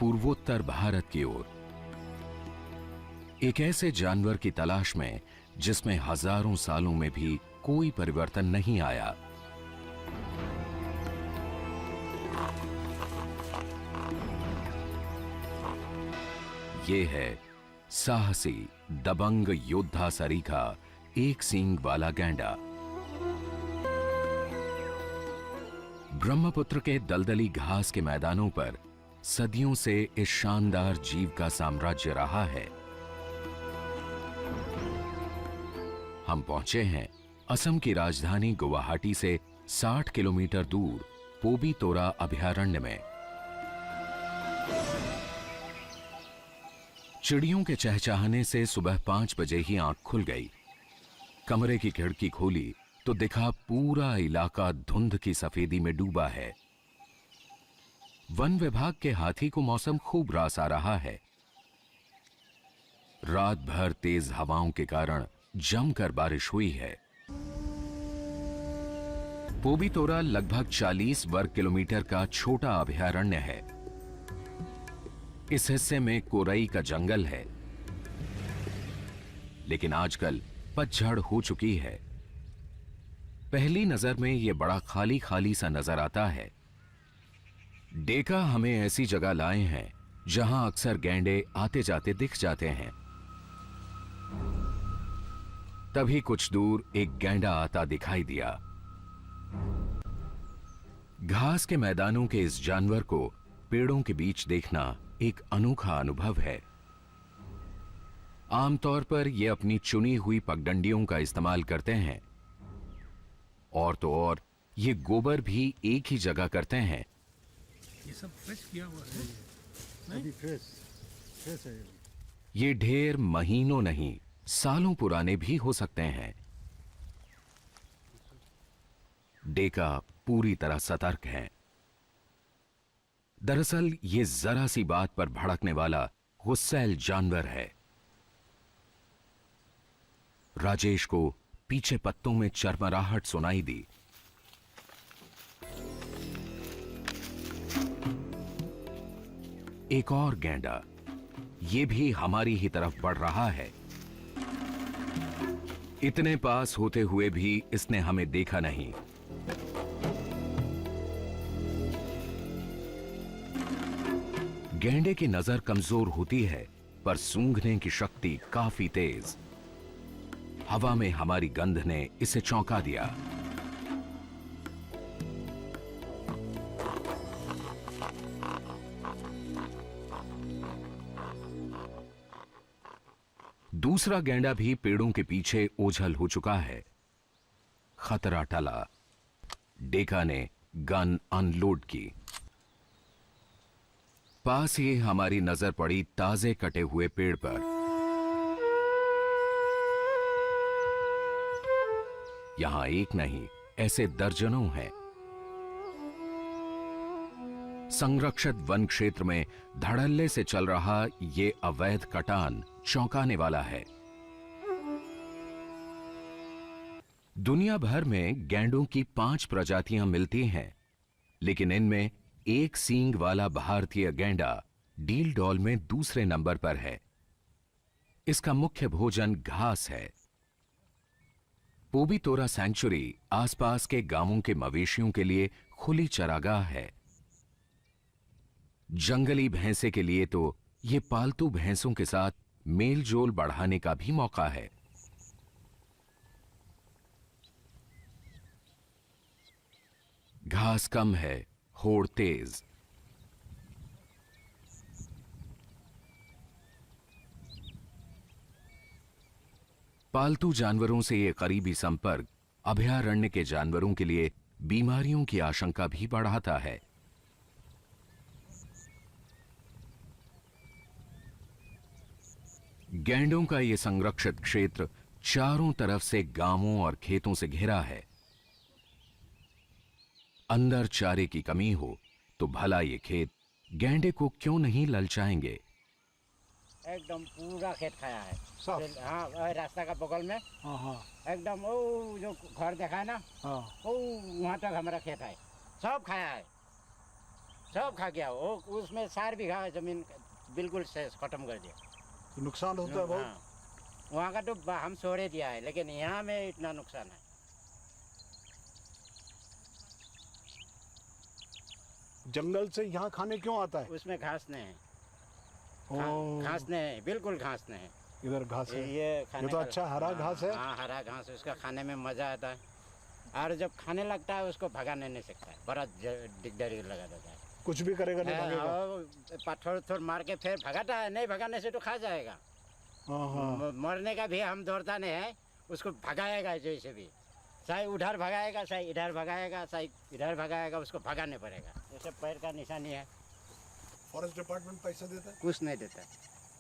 पूर्वोत्तर भारत की ओर, एक ऐसे जानवर की तलाश में जिसमें हजारों सालों में भी कोई परिवर्तन नहीं आया। ये है साहसी दबंग योद्धा सरीखा एक सींग वाला गैंडा। ब्रह्मपुत्र के दलदली घास के मैदानों पर सदियों से इस शानदार जीव का साम्राज्य रहा है। हम पहुंचे हैं असम की राजधानी गुवाहाटी से 60 किलोमीटर दूर पोबीतोरा अभयारण्य में। चिड़ियों के चहचहाने से सुबह 5 बजे ही आंख खुल गई। कमरे की खिड़की खोली तो दिखा पूरा इलाका धुंध की सफेदी में डूबा है। वन विभाग के हाथी को मौसम खूब रास आ रहा है। रात भर तेज हवाओं के कारण जमकर बारिश हुई है। पोबीतोरा लगभग 40 वर्ग किलोमीटर का छोटा अभयारण्य है। इस हिस्से में कोरई का जंगल है, लेकिन आजकल पतझड़ हो चुकी है। पहली नजर में यह बड़ा खाली खाली सा नजर आता है। डेका हमें ऐसी जगह लाए हैं जहां अक्सर गैंडे आते जाते दिख जाते हैं। तभी कुछ दूर एक गैंडा आता दिखाई दिया। घास के मैदानों के इस जानवर को पेड़ों के बीच देखना एक अनोखा अनुभव है। आमतौर पर ये अपनी चुनी हुई पगडंडियों का इस्तेमाल करते हैं, और तो और ये गोबर भी एक ही जगह करते हैं। ये सब फ्रेश किया हुआ है, नहीं? फ्रेश है। ये ढेर महीनों नहीं सालों पुराने भी हो सकते हैं। डेका पूरी तरह सतर्क है। दरअसल ये जरा सी बात पर भड़कने वाला गुस्सैल जानवर है। राजेश को पीछे पत्तों में चरमराहट सुनाई दी। एक और गैंडा, ये भी हमारी ही तरफ बढ़ रहा है। इतने पास होते हुए भी इसने हमें देखा नहीं। गैंडे की नजर कमजोर होती है, पर सूंघने की शक्ति काफी तेज। हवा में हमारी गंध ने इसे चौंका दिया। दूसरा गैंडा भी पेड़ों के पीछे ओझल हो चुका है। खतरा टला। डेका ने गन अनलोड की। पास ही हमारी नजर पड़ी ताजे कटे हुए पेड़ पर। यहां एक नहीं, ऐसे दर्जनों हैं। संरक्षित वन क्षेत्र में धड़ल्ले से चल रहा ये अवैध कटान चौंकाने वाला है। दुनिया भर में गैंडों की 5 प्रजातियां मिलती हैं, लेकिन इनमें एक सींग वाला भारतीय गैंडा डील डॉल में दूसरे नंबर पर है। इसका मुख्य भोजन घास है। पोबीतोरा सैंक्चुरी आसपास के गांवों के मवेशियों के लिए खुली चरागाह है। जंगली भैंसे के लिए तो यह पालतू भैंसों के साथ मेलजोल बढ़ाने का भी मौका है। घास कम है, होड़ तेज। पालतू जानवरों से यह करीबी संपर्क अभयारण्य के जानवरों के लिए बीमारियों की आशंका भी बढ़ाता है। गैंडों का यह संरक्षित क्षेत्र चारों तरफ से गांवों और खेतों से घिरा है। अंदर चारे की कमी हो तो भला ये खेत गैंडे को क्यों नहीं ललचाएंगे। एकदम पूरा खेत खाया है। हाँ, रास्ता का बगल में। हाँ। एकदम वो जो घर देखा है ना, हाँ। वो वहाँ तक हमारा खेत है, सब खाया है। सब खा गया वो, उसमें 4 बीघा जमीन बिल्कुल से खत्म कर दिया। तो नुकसान होता है बहुत। हाँ, वहाँ का तो हम छोड़े दिया है, लेकिन यहाँ में इतना नुकसान है। जंगल से यहाँ खाने क्यों आता है? उसमें घास नहीं है, ओ, घास नहीं है, बिल्कुल घास नहीं है। इधर घास है। ये खाने ये तो का- अच्छा हरा घास है। हाँ, हरा घास, उसका खाने में मजा आता है। और जब खाने लगता है उसको भगाने नहीं सकता है, बड़ा दिकदारी लगा देता है। कुछ भी करेगा नहीं भागेगा। और पत्थर उथर मार के फिर भगाता है, नहीं भगाने से तो खा जाएगा। हाँ हाँ। मरने का भी हम दौड़ता नहीं है, उसको भगाएगा जैसे भी, चाहे उधर भगाएगा, चाहे इधर भगाएगा, चाहे इधर भगाएगा, उसको भगाने पड़ेगा। जैसे पैर का निशानी है। फॉरेस्ट डिपार्टमेंट पैसा देता है? कुछ नहीं देता,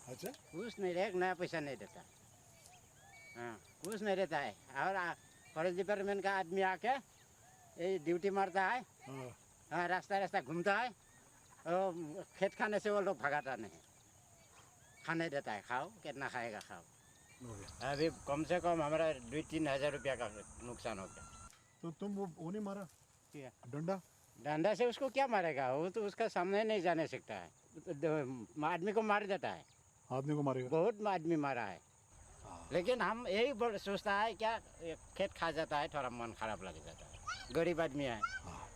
अच्छा, कुछ नहीं, एक नया पैसा नहीं देता। हाँ, कुछ नहीं देता है। और फॉरेस्ट डिपार्टमेंट का आदमी आके ये ड्यूटी मारता है। हाँ। हाँ, रास्ता रास्ता घूमता है और खेत खाने से वो लोग भगाता नहीं, खाने देता है। खाओ, कितना खाएगा खाओ। हो गया। अभी कम से कम हमारा 2-3 हज़ार रुपया का नुकसान हो गया। तो तुम वो नहीं मारा क्या? डंडा? डंडा से उसको क्या मारेगा, वो तो उसका सामने नहीं जाने सकता है। आदमी को मार देता है, आदमी को मारेगा? बहुत आदमी मारा है। लेकिन हम यही सोचता है क्या, खेत खा जाता है, थोड़ा मन खराब लग जाता है, गरीब आदमी है।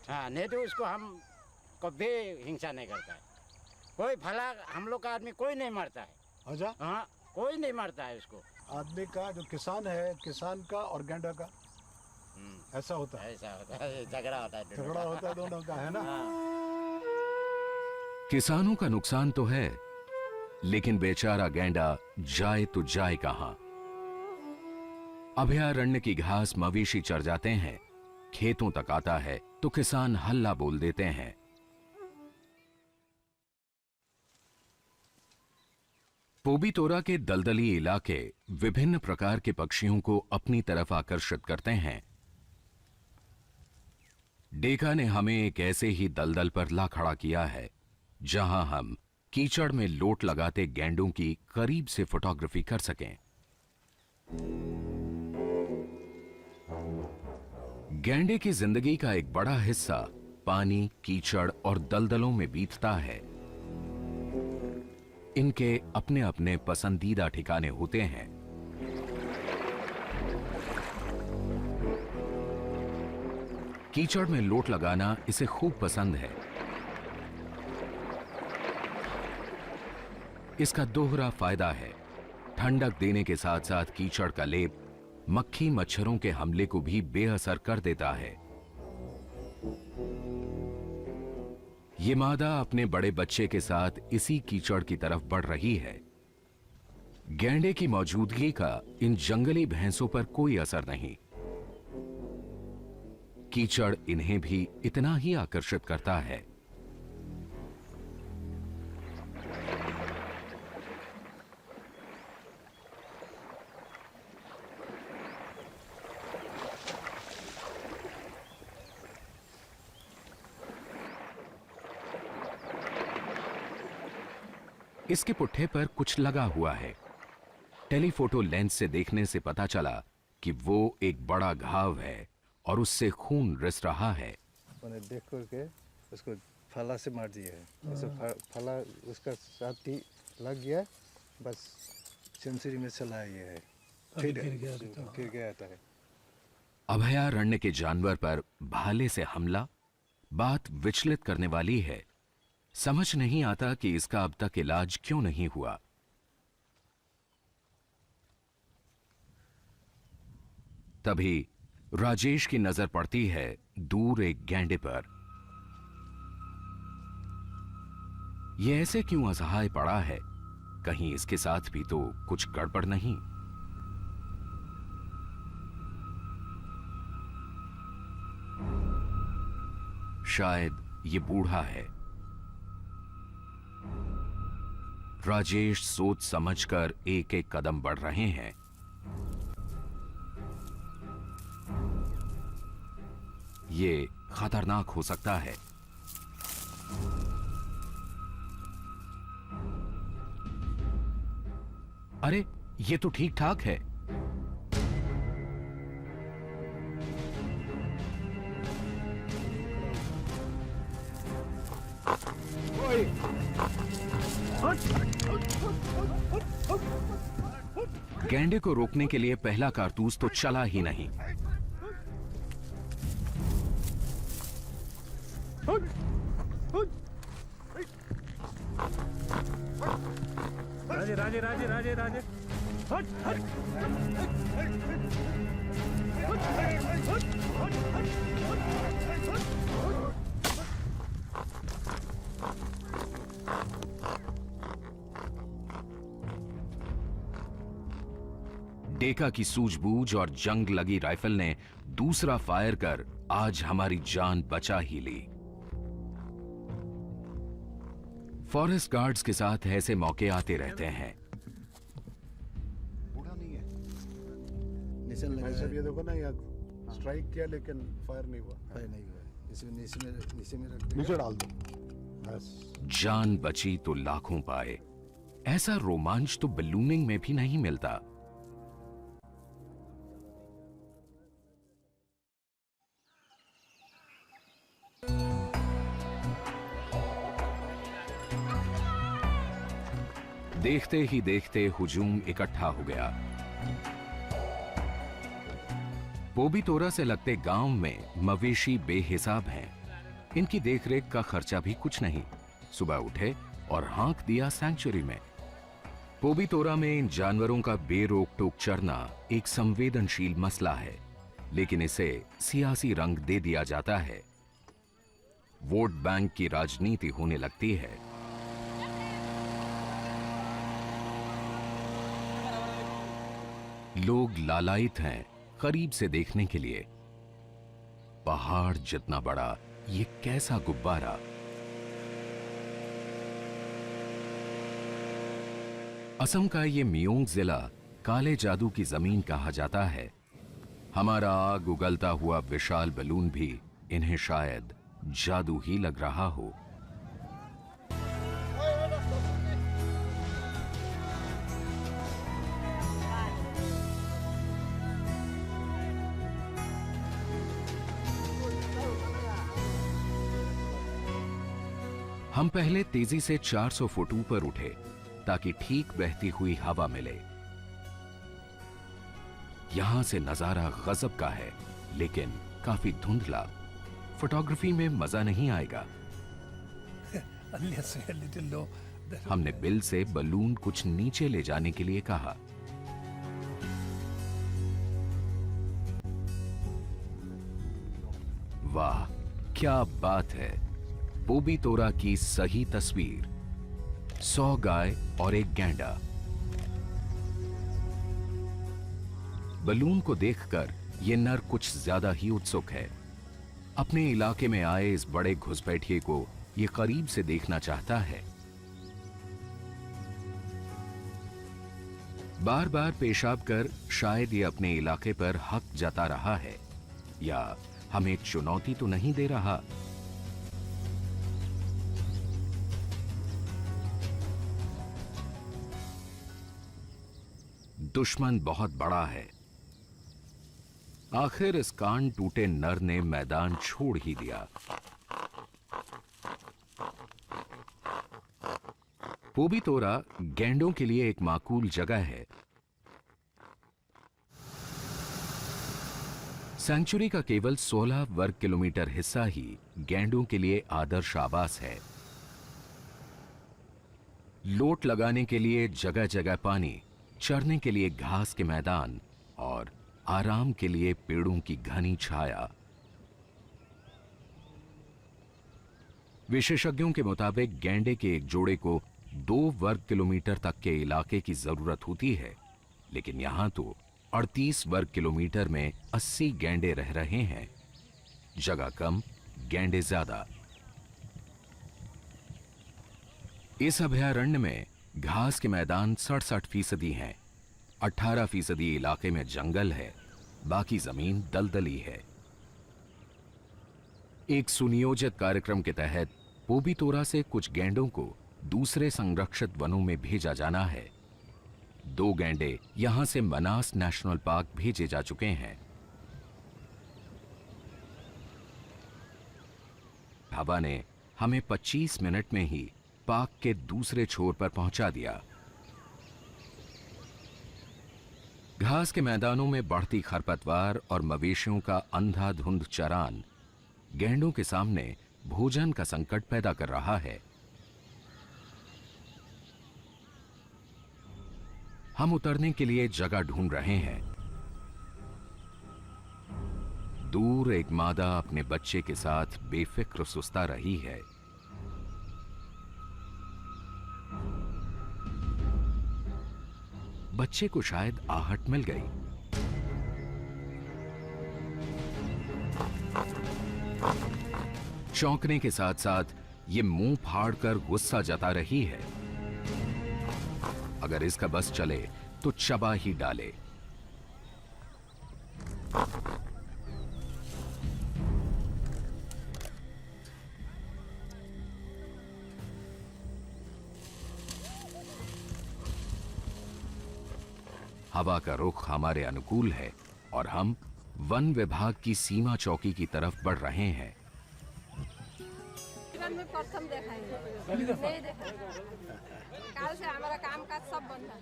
हाँ, नहीं तो उसको हम कभी हिंसा नहीं करता है। कोई भला हम लोग का आदमी कोई नहीं मारता है। अच्छा, हाँ, कोई नहीं मारता है उसको। आदमी का जो किसान है, किसान का और गैंडा का ऐसा होता है, ऐसा होता है, झगड़ा होता है, झगड़ा होता है दोनों का, है ना? हाँ। किसानों का नुकसान तो है, लेकिन बेचारा गैंडा जाए तो जाए कहां? अभयारण्य की घास मवेशी चर जाते हैं, खेतों तक आता है तो किसान हल्ला बोल देते हैं। पोबीतोरा के दलदली इलाके विभिन्न प्रकार के पक्षियों को अपनी तरफ आकर्षित करते हैं। डेका ने हमें एक ऐसे ही दलदल पर ला खड़ा किया है, जहां हम कीचड़ में लोट लगाते गैंडों की करीब से फोटोग्राफी कर सकें। गैंडे की जिंदगी का एक बड़ा हिस्सा पानी, कीचड़ और दलदलों में बीतता है। इनके अपने अपने पसंदीदा ठिकाने होते हैं। कीचड़ में लोट लगाना इसे खूब पसंद है। इसका दोहरा फायदा है, ठंडक देने के साथ साथ कीचड़ का लेप मक्खी मच्छरों के हमले को भी बेअसर कर देता है। ये मादा अपने बड़े बच्चे के साथ इसी कीचड़ की तरफ बढ़ रही है। गैंडे की मौजूदगी का इन जंगली भैंसों पर कोई असर नहीं। कीचड़ इन्हें भी इतना ही आकर्षित करता है। इसके पुट्ठे पर कुछ लगा हुआ है। टेलीफोटो लेंस से देखने से पता चला कि वो एक बड़ा घाव है और उससे खून रिस रहा है। मैंने देख करके उसको फला से मार दिया है। ऐसे फला उसका साथ ही लग गया, बस सेंचुरी में चला ये है, गिर गया था। अभयारण्य के जानवर पर भाले से हमला बात विचलित करने वाली है। समझ नहीं आता कि इसका अब तक इलाज क्यों नहीं हुआ। तभी राजेश की नजर पड़ती है दूर एक गैंडे पर। यह ऐसे क्यों असहाय पड़ा है? कहीं इसके साथ भी तो कुछ गड़बड़ नहीं? शायद ये बूढ़ा है। राजेश सोच समझकर एक एक कदम बढ़ रहे हैं। ये खतरनाक हो सकता है। अरे, ये तो ठीक ठाक है। गैंडे को रोकने के लिए पहला कारतूस तो चला ही नहीं। राजे राजे राजे राजे राजे डेका की सूझबूझ और जंग लगी राइफल ने दूसरा फायर कर आज हमारी जान बचा ही ली। फॉरेस्ट गार्ड्स के साथ ऐसे मौके आते रहते हैं। बूढ़ा नहीं है। निशान लगा ऐसे है। भी ये देखो ना, यहाँ स्ट्राइक किया लेकिन फायर नहीं हुआ। फायर नहीं हुआ है। इसमें नीचे में रख नीचे डाल दो बस। जान बची तो लाखों पाए। ऐसा रोमांच तो बलूनिंग में भी नहीं मिलता। देखते ही देखते हुजूम इकट्ठा हो गया। पोबीतोरा से लगते गांव में मवेशी बेहिसाब हैं। इनकी देखरेख का खर्चा भी कुछ नहीं। सुबह उठे और हाँक दिया सैंक्चुरी में। पोबीतोरा में इन जानवरों का बेरोक टोक चरना एक संवेदनशील मसला है, लेकिन इसे सियासी रंग दे दिया जाता है। वोट बैंक की राजनीति होने लगती है। लोग लालायित हैं करीब से देखने के लिए। पहाड़ जितना बड़ा ये कैसा गुब्बारा। असम का ये मियोंग जिला काले जादू की जमीन कहा जाता है। हमारा आग उगलता हुआ विशाल बलून भी इन्हें शायद जादू ही लग रहा हो। हम पहले तेजी से 400 फुट ऊपर उठे ताकि ठीक बहती हुई हवा मिले। यहां से नजारा गजब का है, लेकिन काफी धुंधला। फोटोग्राफी में मजा नहीं आएगा। unless we are little low. हमने बिल से बलून कुछ नीचे ले जाने के लिए कहा। वाह क्या बात है। पोबीतोरा की सही तस्वीर। 100 गाय और एक गैंडा। बलून को देखकर यह नर कुछ ज्यादा ही उत्सुक है। अपने इलाके में आए इस बड़े घुसपैठिए को यह करीब से देखना चाहता है। बार बार पेशाब कर शायद ये अपने इलाके पर हक जता रहा है, या हमें चुनौती तो नहीं दे रहा। दुश्मन बहुत बड़ा है। आखिर इस कान टूटे नर ने मैदान छोड़ ही दिया। पोबीतोरा गैंडों के लिए एक माकूल जगह है। सैंक्चुरी का केवल 16 वर्ग किलोमीटर हिस्सा ही गैंडों के लिए आदर्श आवास है। लोट लगाने के लिए जगह जगह पानी, चरने के लिए घास के मैदान और आराम के लिए पेड़ों की घनी छाया। विशेषज्ञों के मुताबिक गैंडे के एक जोड़े को 2 वर्ग किलोमीटर तक के इलाके की जरूरत होती है, लेकिन यहां तो 38 वर्ग किलोमीटर में 80 गैंडे रह रहे हैं। जगह कम, गैंडे ज्यादा। इस अभयारण्य में घास के मैदान 67% हैं। 18% इलाके में जंगल है, बाकी जमीन दलदली है। एक सुनियोजित कार्यक्रम के तहत पोबीतोरा से कुछ गैंडों को दूसरे संरक्षित वनों में भेजा जाना है। 2 गैंडे यहां से मनास नेशनल पार्क भेजे जा चुके हैं। हवा ने हमें 25 मिनट में ही पार्क के दूसरे छोर पर पहुंचा दिया। घास के मैदानों में बढ़ती खरपतवार और मवेशियों का अंधाधुंध चरान गैंडों के सामने भोजन का संकट पैदा कर रहा है। हम उतरने के लिए जगह ढूंढ रहे हैं। दूर एक मादा अपने बच्चे के साथ बेफिक्र सुस्ता रही है। बच्चे को शायद आहट मिल गई। चौंकने के साथ साथ ये मुंह फाड़कर गुस्सा जता रही है। अगर इसका बस चले तो चबा ही डाले। हवा का रुख हमारे अनुकूल है और हम वन विभाग की सीमा चौकी की तरफ बढ़ रहे हैं। जीवन में प्रथम देखा है, नहीं देखा। काल से हमारा काम काज सब बंद है।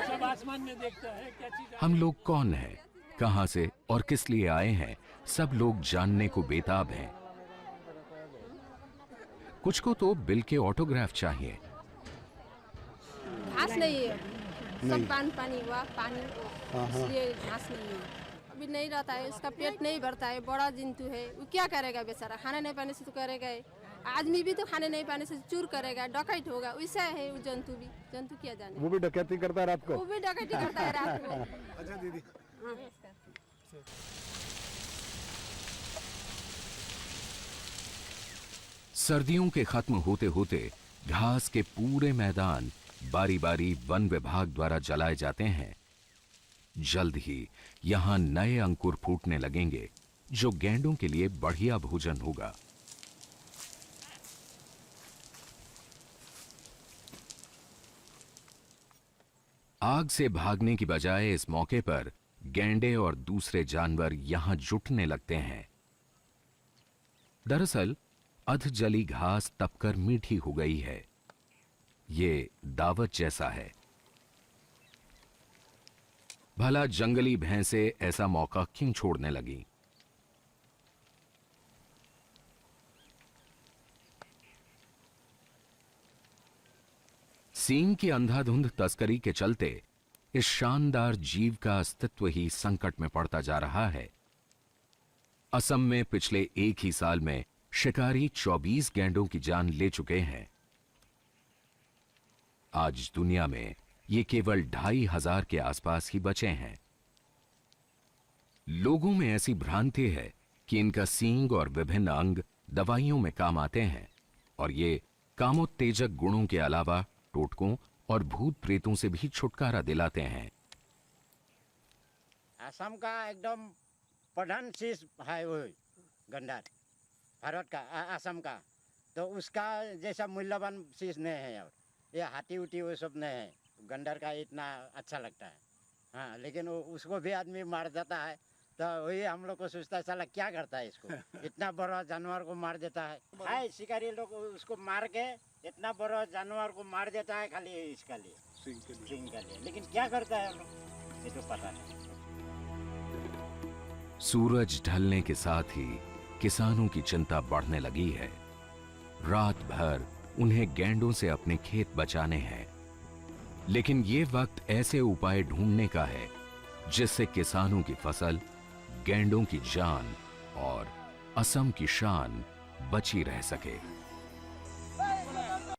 सब आसमान में देखता है क्या चीज। हम लोग कौन हैं, कहां से और किस लिए आए हैं, सब लोग जानने को बेताब हैं। कुछ को तो बिल के ऑटोग्राफ चाहिए। घास नहीं है, सब पानी हुआ पानी, इसलिए घास नहीं है। अभी नहीं रहता है, उसका पेट नहीं भरता है, बड़ा जंतु है, वो क्या करेगा बेचारा। खाने नहीं पाने से तो करेगा ही। आदमी भी तो खाने नहीं पाने से चूर करेगा, डकैत होगा। वैसा है वो जंतु भी। जंतु क्या जाने, वो भी डकैती करता है रात को। वो भी डकैती करता है रात को। अच्छा दीदी, सर्दियों के खत्म होते होते घास के पूरे मैदान बारी बारी वन विभाग द्वारा जलाए जाते हैं। जल्द ही यहां नए अंकुर फूटने लगेंगे जो गैंडों के लिए बढ़िया भोजन होगा। आग से भागने की बजाय इस मौके पर गैंडे और दूसरे जानवर यहां जुटने लगते हैं। दरअसल अध जली घास तपकर मीठी हो गई है। ये दावत जैसा है। भला जंगली भैंसे ऐसा मौका क्यों छोड़ने लगी? सींग की अंधाधुंध तस्करी के चलते इस शानदार जीव का अस्तित्व ही संकट में पड़ता जा रहा है। असम में पिछले एक ही साल में शिकारी 24 गैंडों की जान ले चुके हैं। आज दुनिया में ये केवल 2500 के आसपास ही बचे हैं। लोगों में ऐसी भ्रांति है कि इनका सींग और विभिन्न अंग दवाइयों में काम आते हैं और ये कामोत्तेजक गुणों के अलावा टोटकों और भूत प्रेतों से भी छुटकारा दिलाते हैं। असम का एकदम प्रधान चीज है वो गंडर, भारत का असम का। तो उसका जैसा मूल्यवान चीज नहीं है। और ये हाथी उटी वो सब नहीं है। गंडर का इतना अच्छा लगता है। हाँ, लेकिन उसको भी आदमी मार देता है। तो वही हम लोग को सोचता है साला क्या करता है इसको, इतना बड़ा जानवर को मार देता है। शिकारी लोग उसको मार के इतना बड़ा जानवर को मार देता है खाली इसका लिए, सिंह का लिए। लेकिन क्या करता है हम लोग ये तो पता नहीं। सूरज ढलने के साथ ही किसानों की चिंता बढ़ने लगी है। रात भर उन्हें गैंडों से अपने खेत बचाने हैं, लेकिन ये वक्त ऐसे उपाय ढूंढने का है जिससे किसानों की फसल, गैंडों की जान और असम की शान बची रह सके।